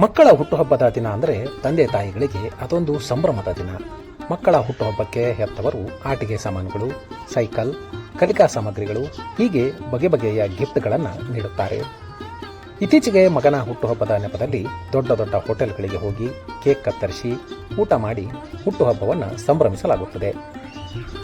ಮಕ್ಕಳ ಹುಟ್ಟುಹಬ್ಬದ ದಿನ ಅಂದರೆ ತಂದೆ ತಾಯಿಗಳಿಗೆ ಅದೊಂದು ಸಂಭ್ರಮದ ದಿನ. ಮಕ್ಕಳ ಹುಟ್ಟುಹಬ್ಬಕ್ಕೆ ಹೆತ್ತವರು ಆಟಿಕೆ ಸಾಮಾನುಗಳು, ಸೈಕಲ್, ಕಲಿಕಾ ಸಾಮಗ್ರಿಗಳು ಹೀಗೆ ಬಗೆ ಬಗೆಯ ಗಿಫ್ಟ್ಗಳನ್ನು ನೀಡುತ್ತಾರೆ. ಇತ್ತೀಚೆಗೆ ಮಗನ ಹುಟ್ಟುಹಬ್ಬದ ನೆಪದಲ್ಲಿ ದೊಡ್ಡ ದೊಡ್ಡ ಹೋಟೆಲ್ಗಳಿಗೆ ಹೋಗಿ ಕೇಕ್ ಕತ್ತರಿಸಿ ಊಟ ಮಾಡಿ ಹುಟ್ಟುಹಬ್ಬವನ್ನು ಸಂಭ್ರಮಿಸಲಾಗುತ್ತದೆ.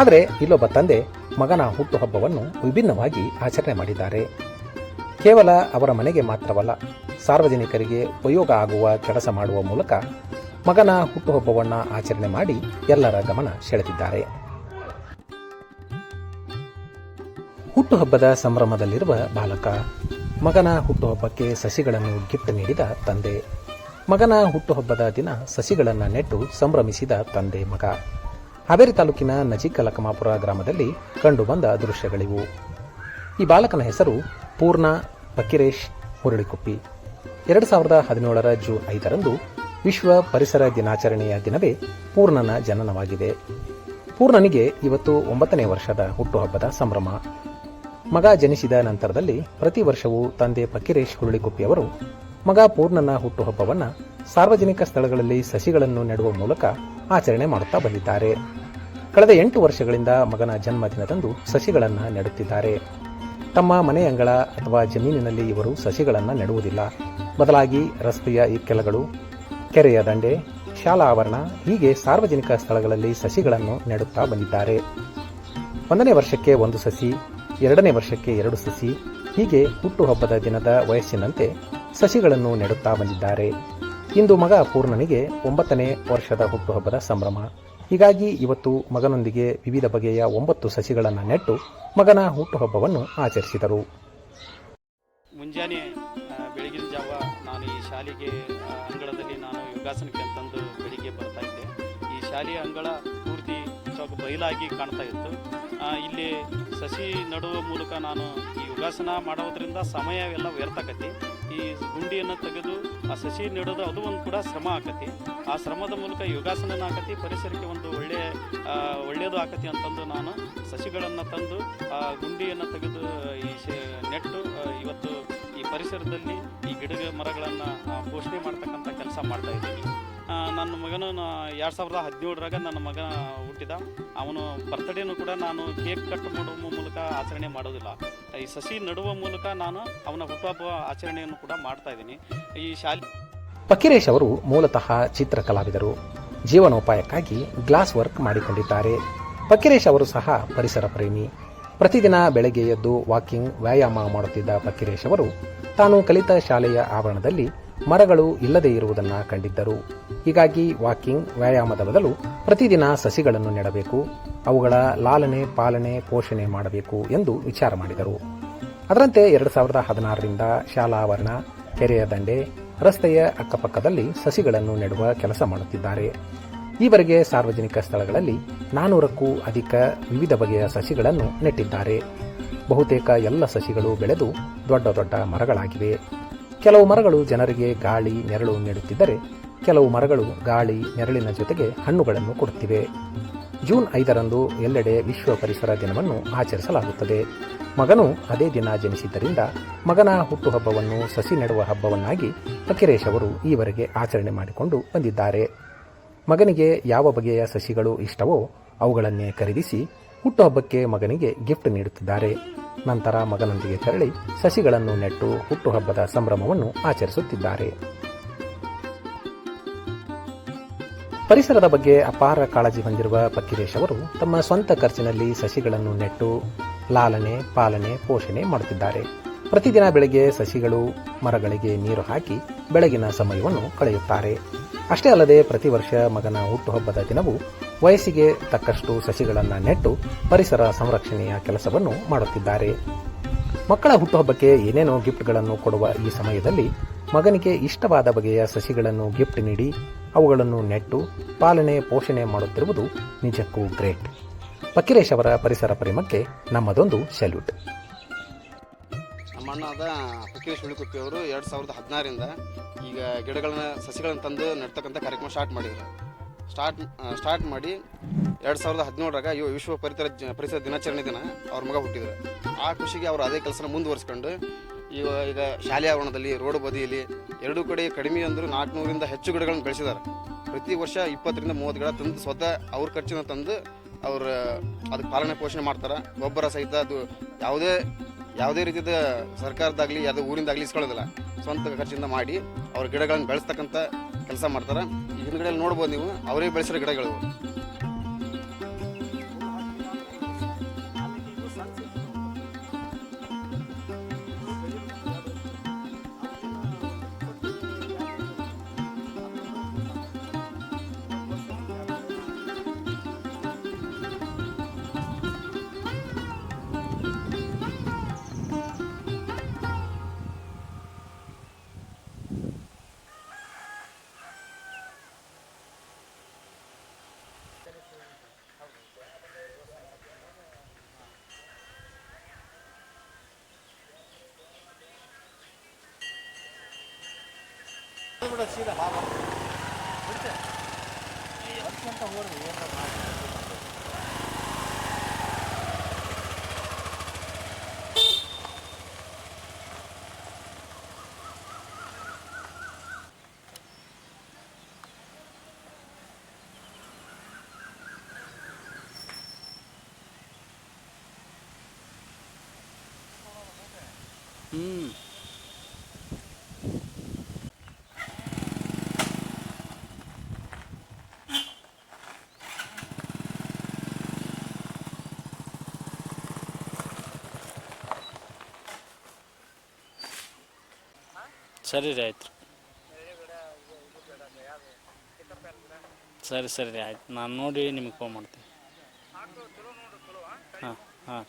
ಆದರೆ ಇಲ್ಲೊಬ್ಬ ತಂದೆ ಮಗನ ಹುಟ್ಟುಹಬ್ಬವನ್ನು ವಿಭಿನ್ನವಾಗಿ ಆಚರಣೆ ಮಾಡಿದ್ದಾರೆ. ಕೇವಲ ಅವರ ಮನೆಗೆ ಮಾತ್ರವಲ್ಲ, ಸಾರ್ವಜನಿಕರಿಗೆ ಉಪಯೋಗ ಆಗುವ ಕೆಲಸ ಮಾಡುವ ಮೂಲಕ ಮಗನ ಹುಟ್ಟುಹಬ್ಬವನ್ನು ಆಚರಣೆ ಮಾಡಿ ಎಲ್ಲರ ಗಮನ ಸೆಳೆದಿದ್ದಾರೆ. ಹುಟ್ಟುಹಬ್ಬದ ಸಂಭ್ರಮದಲ್ಲಿರುವ ಬಾಲಕ, ಮಗನ ಹುಟ್ಟುಹಬ್ಬಕ್ಕೆ ಸಸಿಗಳನ್ನು ಗಿಫ್ಟ್ ನೀಡಿದ ತಂದೆ, ಮಗನ ಹುಟ್ಟುಹಬ್ಬದ ದಿನ ಸಸಿಗಳನ್ನು ನೆಟ್ಟು ಸಂಭ್ರಮಿಸಿದ ತಂದೆ ಮಗ. ಹಾವೇರಿ ತಾಲೂಕಿನ ನಜಿಕ ಲಕಮಾಪುರ ಗ್ರಾಮದಲ್ಲಿ ಕಂಡುಬಂದ ದೃಶ್ಯಗಳಿವು. ಈ ಬಾಲಕನ ಹೆಸರು ಪೂರ್ಣ ಫಕೀರೇಶ್ ಹುರುಳಿಕುಪ್ಪಿ. 2017 ಜೂನ್ 5 ವಿಶ್ವ ಪರಿಸರ ದಿನಾಚರಣೆಯ ದಿನವೇ ಪೂರ್ಣನ ಜನನವಾಗಿದೆ. ಪೂರ್ಣನಿಗೆ ಇವತ್ತು 9ನೇ ವರ್ಷದ ಹುಟ್ಟುಹಬ್ಬದ ಸಂಭ್ರಮ. ಮಗ ಜನಿಸಿದ ನಂತರದಲ್ಲಿ ಪ್ರತಿ ವರ್ಷವೂ ತಂದೆ ಫಕೀರೇಶ್ ಹುರುಳಿಕುಪ್ಪಿಯವರು ಮಗ ಪೂರ್ಣನ ಹುಟ್ಟುಹಬ್ಬವನ್ನು ಸಾರ್ವಜನಿಕ ಸ್ಥಳಗಳಲ್ಲಿ ಸಸಿಗಳನ್ನು ನೆಡುವ ಮೂಲಕ ಆಚರಣೆ ಮಾಡುತ್ತಾ ಬಂದಿದ್ದಾರೆ. ಕಳೆದ 8 ವರ್ಷಗಳಿಂದ ಮಗನ ಜನ್ಮದಿನದಂದು ಸಸಿಗಳನ್ನು ನೆಡುತ್ತಿದ್ದಾರೆ. ತಮ್ಮ ಮನೆ ಅಂಗಳ ಅಥವಾ ಜಮೀನಿನಲ್ಲಿ ಇವರು ಸಸಿಗಳನ್ನು ನೆಡುವುದಿಲ್ಲ. ಬದಲಾಗಿ ರಸ್ತೆಯ ಇಕ್ಕೆಲಗಳು, ಕೆರೆಯ ದಂಡೆ, ಶಾಲಾ ಆವರಣ ಹೀಗೆ ಸಾರ್ವಜನಿಕ ಸ್ಥಳಗಳಲ್ಲಿ ಸಸಿಗಳನ್ನು ನೆಡುತ್ತಾ ಬಂದಿದ್ದಾರೆ. 1ನೇ ವರ್ಷಕ್ಕೆ 1 ಸಸಿ, 2ನೇ ವರ್ಷಕ್ಕೆ 2 ಸಸಿ ಹೀಗೆ ಹುಟ್ಟುಹಬ್ಬದ ದಿನದ ವಯಸ್ಸಿನಂತೆ ಸಸಿಗಳನ್ನು ನೆಡುತ್ತಾ ಬಂದಿದ್ದಾರೆ. ಇಂದು ಮಗ ಪೂರ್ಣನಿಗೆ 9ನೇ ವರ್ಷದ ಹುಟ್ಟುಹಬ್ಬದ ಸಂಭ್ರಮ. ಹೀಗಾಗಿ ಇವತ್ತು ಮಗನೊಂದಿಗೆ ವಿವಿಧ ಬಗೆಯ 9 ಸಸಿಗಳನ್ನು ನೆಟ್ಟು ಮಗನ ಹುಟ್ಟುಹಬ್ಬವನ್ನು ಆಚರಿಸಿದರು. ಮುಂಜಾನೆ ಬೆಳಗಿನ ಜಾವ ನಾನು ಈ ಶಾಲೆಗೆ ಅಂಗಳದಲ್ಲಿ ನಾನು ಯೋಗಾಸನಕ್ಕೆ ಅಂತಂದು ಬೆಳಿಗ್ಗೆ ಬರ್ತಾ ಇದ್ದೆ. ಈ ಶಾಲೆಯ ಅಂಗಳ ಪೂರ್ತಿ ಬಯಲಾಗಿ ಕಾಣ್ತಾ ಇತ್ತು. ಇಲ್ಲಿ ಸಸಿ ನಡುವ ಮೂಲಕ ನಾನು ಈ ಯೋಗಾಸನ ಮಾಡೋದ್ರಿಂದ ಸಮಯ ಎಲ್ಲ ವ್ಯರ್ಥ ಆಕತಿ. ಈ ಗುಂಡಿಯನ್ನು ತೆಗೆದು ಆ ಸಸಿ ನೆಡೋದು ಅದು ಒಂದು ಕೂಡ ಶ್ರಮ ಆಕತಿ. ಆ ಶ್ರಮದ ಮೂಲಕ ಯೋಗಾಸನ ಆಕತಿ, ಪರಿಸರಕ್ಕೆ ಒಂದು ಒಳ್ಳೆಯದು ಆಕತಿ ಅಂತಂದು ನಾನು ಸಸಿಗಳನ್ನು ತಂದು ಆ ಗುಂಡಿಯನ್ನು ತೆಗೆದು ಈ ನೆಟ್ಟು ಇವತ್ತು ಈ ಪರಿಸರದಲ್ಲಿ ಈ ಗಿಡ ಮರಗಳನ್ನು ಪೋಷಣೆ ಮಾಡ್ತಕ್ಕಂಥ ಕೆಲಸ ಮಾಡ್ತಾ ಇದ್ದೀನಿ. ನನ್ನ ಮಗನು 2017 ನನ್ನ ಮಗ ಹುಟ್ಟಿದ. ಅವನು ಬರ್ತ್ಡೇನು ಕೂಡ ನಾನು ಕೇಕ್ ಕಟ್ ಮಾಡುವ ಮೂಲಕ ಆಚರಣೆ ಮಾಡೋದಿಲ್ಲ. ಈ ಸಸಿ ನೆಡುವ ಮೂಲಕ ನಾನು ಅವನ ಹುಟ್ಟುಹಬ್ಬ ಆಚರಣೆಯನ್ನು ಕೂಡ ಮಾಡ್ತಾ ಇದ್ದೀನಿ. ಈ ಶಾಲೆ ಫಕೀರೇಶ್ ಅವರು ಮೂಲತಃ ಚಿತ್ರಕಲಾವಿದರು. ಜೀವನೋಪಾಯಕ್ಕಾಗಿ ಗ್ಲಾಸ್ ವರ್ಕ್ ಮಾಡಿಕೊಂಡಿದ್ದಾರೆ. ಫಕೀರೇಶ್ ಅವರು ಸಹ ಪರಿಸರ ಪ್ರೇಮಿ. ಪ್ರತಿದಿನ ಬೆಳಗ್ಗೆ ಎದ್ದು ವಾಕಿಂಗ್, ವ್ಯಾಯಾಮ ಮಾಡುತ್ತಿದ್ದ ಫಕೀರೇಶ್ ಅವರು ತಾನು ಕಲಿತ ಶಾಲೆಯ ಆವರಣದಲ್ಲಿ ಮರಗಳು ಇಲ್ಲದೇ ಇರುವುದನ್ನು ಕಂಡಿದ್ದರು. ಹೀಗಾಗಿ ವಾಕಿಂಗ್, ವ್ಯಾಯಾಮದ ಬದಲು ಪ್ರತಿದಿನ ಸಸಿಗಳನ್ನು ನೆಡಬೇಕು, ಅವುಗಳ ಲಾಲನೆ, ಪಾಲನೆ, ಪೋಷಣೆ ಮಾಡಬೇಕು ಎಂದು ವಿಚಾರ ಮಾಡಿದರು. ಅದರಂತೆ 2016ರಿಂದ ಶಾಲಾ ಆವರಣ, ಕೆರೆಯ ದಂಡೆ, ರಸ್ತೆಯ ಅಕ್ಕಪಕ್ಕದಲ್ಲಿ ಸಸಿಗಳನ್ನು ನೆಡುವ ಕೆಲಸ ಮಾಡುತ್ತಿದ್ದಾರೆ. ಈವರೆಗೆ ಸಾರ್ವಜನಿಕ ಸ್ಥಳಗಳಲ್ಲಿ 400ಕ್ಕೂ ಅಧಿಕ ವಿವಿಧ ಬಗೆಯ ಸಸಿಗಳನ್ನು ನೆಟ್ಟಿದ್ದಾರೆ. ಬಹುತೇಕ ಎಲ್ಲ ಸಸಿಗಳು ಬೆಳೆದು ದೊಡ್ಡ ದೊಡ್ಡ ಮರಗಳಾಗಿವೆ. ಕೆಲವು ಮರಗಳು ಜನರಿಗೆ ಗಾಳಿ, ನೆರಳು ನೀಡುತ್ತಿದ್ದರೆ ಕೆಲವು ಮರಗಳು ಗಾಳಿ, ನೆರಳಿನ ಜೊತೆಗೆ ಹಣ್ಣುಗಳನ್ನು ಕೊಡುತ್ತಿವೆ. ಜೂನ್ 5 ಎಲ್ಲೆಡೆ ವಿಶ್ವ ಪರಿಸರ ದಿನವನ್ನು ಆಚರಿಸಲಾಗುತ್ತದೆ. ಮಗನು ಅದೇ ದಿನ ಜನಿಸಿದ್ದರಿಂದ ಮಗನ ಹುಟ್ಟುಹಬ್ಬವನ್ನು ಸಸಿ ನೆಡುವ ಹಬ್ಬವನ್ನಾಗಿ ಫಕೀರೇಶ್ ಅವರು ಈವರೆಗೆ ಆಚರಣೆ ಮಾಡಿಕೊಂಡು ಬಂದಿದ್ದಾರೆ. ಮಗನಿಗೆ ಯಾವ ಬಗೆಯ ಸಸಿಗಳು ಇಷ್ಟವೋ ಅವುಗಳನ್ನೇ ಖರೀದಿಸಿ ಹುಟ್ಟುಹಬ್ಬಕ್ಕೆ ಮಗನಿಗೆ ಗಿಫ್ಟ್ ನೀಡುತ್ತಿದ್ದಾರೆ. ನಂತರ ಮಗನೊಂದಿಗೆ ತೆರಳಿ ಸಸಿಗಳನ್ನು ನೆಟ್ಟು ಹುಟ್ಟುಹಬ್ಬದ ಸಂಭ್ರಮವನ್ನು ಆಚರಿಸುತ್ತಿದ್ದಾರೆ. ಪರಿಸರದ ಬಗ್ಗೆ ಅಪಾರ ಕಾಳಜಿ ಹೊಂದಿರುವ ಫಕೀರೇಶ್ ಅವರು ತಮ್ಮ ಸ್ವಂತ ಖರ್ಚಿನಲ್ಲಿ ಸಸಿಗಳನ್ನು ನೆಟ್ಟು ಲಾಲನೆ, ಪಾಲನೆ, ಪೋಷಣೆ ಮಾಡುತ್ತಿದ್ದಾರೆ. ಪ್ರತಿದಿನ ಬೆಳಗ್ಗೆ ಸಸಿಗಳು, ಮರಗಳಿಗೆ ನೀರು ಹಾಕಿ ಬೆಳಗಿನ ಸಮಯವನ್ನು ಕಳೆಯುತ್ತಾರೆ. ಅಷ್ಟೇ ಅಲ್ಲದೆ ಪ್ರತಿ ವರ್ಷ ಮಗನ ಹುಟ್ಟುಹಬ್ಬದ ದಿನವೂ ವಯಸ್ಸಿಗೆ ತಕ್ಕಷ್ಟು ಸಸಿಗಳನ್ನು ನೆಟ್ಟು ಪರಿಸರ ಸಂರಕ್ಷಣೆಯ ಕೆಲಸವನ್ನು ಮಾಡುತ್ತಿದ್ದಾರೆ. ಮಕ್ಕಳ ಹುಟ್ಟುಹಬ್ಬಕ್ಕೆ ಏನೇನೋ ಗಿಫ್ಟ್ಗಳನ್ನು ಕೊಡುವ ಈ ಸಮಯದಲ್ಲಿ ಮಗನಿಗೆ ಇಷ್ಟವಾದ ಬಗೆಯ ಸಸಿಗಳನ್ನು ಗಿಫ್ಟ್ ನೀಡಿ ಅವುಗಳನ್ನು ನೆಟ್ಟು ಪಾಲನೆ, ಪೋಷಣೆ ಮಾಡುತ್ತಿರುವುದು ನಿಜಕ್ಕೂ ಗ್ರೇಟ್. ಫಕೀರೇಶ್ ಅವರ ಪರಿಸರ ಪ್ರೇಮಕ್ಕೆ ನಮ್ಮದೊಂದು ಸೆಲ್ಯೂಟ್. ನಮ್ಮಣ್ಣಾದ ಫಕೀರೇಶ್ ಹುರುಳಿಕುಪ್ಪಿ ಅವರು 2016ರಿಂದ ಈಗ ಸಸಿಗಳನ್ನು ತಂದು ನೆಡ್ತಕ್ಕಂಥ ಕಾರ್ಯಕ್ರಮ ಸ್ಟಾರ್ಟ್ ಮಾಡಿ 2017 ವಿಶ್ವ ಪರಿಸರ ದಿನಾಚರಣೆ ದಿನ ಅವ್ರ ಮಗ ಹುಟ್ಟಿದ್ರು. ಆ ಖುಷಿಗೆ ಅವರು ಅದೇ ಕೆಲಸನ ಮುಂದುವರಿಸ್ಕೊಂಡು ಈಗ ಶಾಲೆ ಆವರಣದಲ್ಲಿ ರೋಡ್ ಬದಿಯಲ್ಲಿ ಎರಡೂ ಕಡೆ ಕಡಿಮೆ ಅಂದರೂ 400ರಿಂದ ಹೆಚ್ಚು ಗಿಡಗಳನ್ನು ಬೆಳೆಸಿದ್ದಾರೆ. ಪ್ರತಿ ವರ್ಷ 20ರಿಂದ 30 ಗಿಡ ತಂದು ಸ್ವತಃ ಅವ್ರ ಖರ್ಚಿನ ತಂದು ಅವ್ರ ಅದಕ್ಕೆ ಪಾಲನೆ ಪೋಷಣೆ ಮಾಡ್ತಾರೆ. ಗೊಬ್ಬರ ಸಹಿತ ಅದು ಯಾವುದೇ ರೀತಿಯ ಸರ್ಕಾರದಾಗಲಿ ಯಾವುದೇ ಊರಿಂದಾಗಲಿ ಇಸ್ಕೊಳ್ಳೋದಿಲ್ಲ, ಸ್ವಂತ ಖರ್ಚಿಂದ ಮಾಡಿ ಅವ್ರ ಗಿಡಗಳನ್ನು ಬೆಳೆಸ್ತಕ್ಕಂಥ ಕೆಲಸ ಮಾಡ್ತಾರೆ. ಈ ಹಿಂದ್ಗಡೆಯಲ್ಲಿ ನೋಡ್ಬೋದು ನೀವು, ಅವರೇ ಬೆಳೆಸಿರೋ ಗಿಡಗಳು. ಸರಿ ರೀ, ಆಯ್ತು ಸರಿ ರೀ, ಆಯ್ತು. ನಾನು ನೋಡಿ ನಿಮಗೆ ಫೋನ್ ಮಾಡ್ತೀನಿ. ಹಾಂ ಹಾಂ.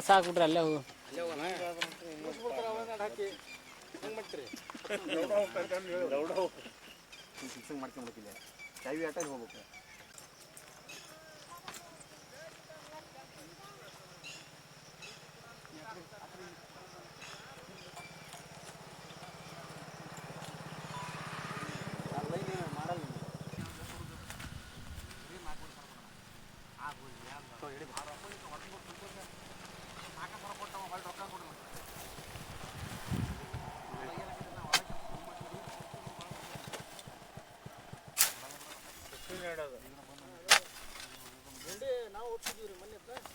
ಸಾಕ್ಬಿಟ್ರಿ ಅಲ್ಲೇ ಹೋಗು. ಫಿಕ್ಸಿಂಗ್ ಮಾಡ್ಕೊಂಡ್ಬಿಟ್ಟಿಲ್ಲ ಚಾವಿ ಆಟ ಹೋಗ್ಬೇಕು.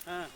ಹಾಂ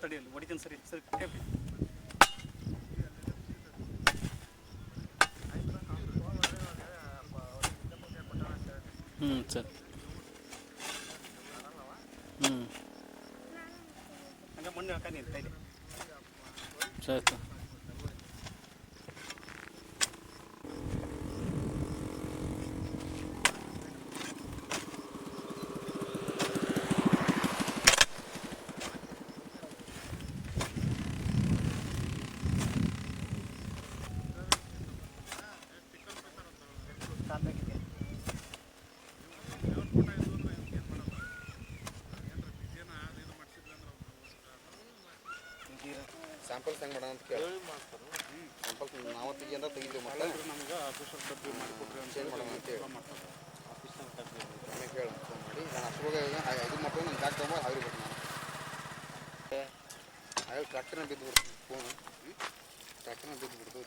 ತಡಿಯಲ್ಲಿ ಹೊಡಿತೀನಿ ಸರಿ ಸರಿ ಕೇಳಿ. ಸರ್ ಹಂಗೆ ಮಣ್ಣು ಹಾಕಿ ಕೈಲಿ ಸರಿ ಸರ್. ಸ್ಯಾಂಪಲ್ಸ್ ಹೆಂಗೆ ಮಾಡೋಣ ಅಂತ ಕೇಳಿ ಸ್ಯಾಂಪಲ್ಸ್ ನಾವು ತೆಗಿಯಂತ ತೆಗಿತೀವಿ ಮತ್ತೆ ನಮ್ಗೆ ಆಫೀಸರ್ ಡಬ್ಬಿ ಮಾಡಿಕೊಟ್ರೆ ಚೇಂಜ್ ಮಾಡೋಣ ಅಂತೇಳಿ ಆಮೇಲೆ ಕೇಳಿ ಫೋನ್ ಮಾಡಿ ನಾನು ಅಷ್ಟೊಳಗೆ ಇದು ಮಾಡ್ಕೊಂಡು ನನ್ನ ಬ್ಯಾಗ್ ತೊಗೊಂಡು ಆಗಿರ್ಬೇಕು ನಾನು ಆಗ ಟ್ರ್ಯಾಕ್ಟರ್ನ ಬಿದ್ದು ಬಿಡ್ತೀನಿ ಫೋನು ಟ್ರ್ಯಾಕ್ಟರ್ನ ಬಿದ್ದು ಬಿಡ್ತು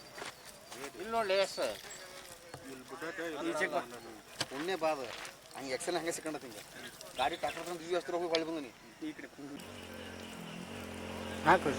ಇಲ್ಲಿ ನೋಡಿ ಸರ್ ಇಲ್ಲಿ ಬಿಟ್ಟಾಗ ಪುಣ್ಯ ಬಾದ ಹಂಗೆ ಎಕ್ಸೆಲ್ ಹಂಗೆ ಸಿಕ್ಕಂಡತಿ ಹಿಂಗೆ ಗಾಡಿ ಟ್ರ್ಯಾಕ್ಟರ್ ತಂದು ದಿವ್ಯ ಅಷ್ಟರ ಹೋಗಿ ಹೊಳ್ಳಿ ಬಂದು ನೀ ಈ ಕಡೆ ಹಾಕ್ರಿ.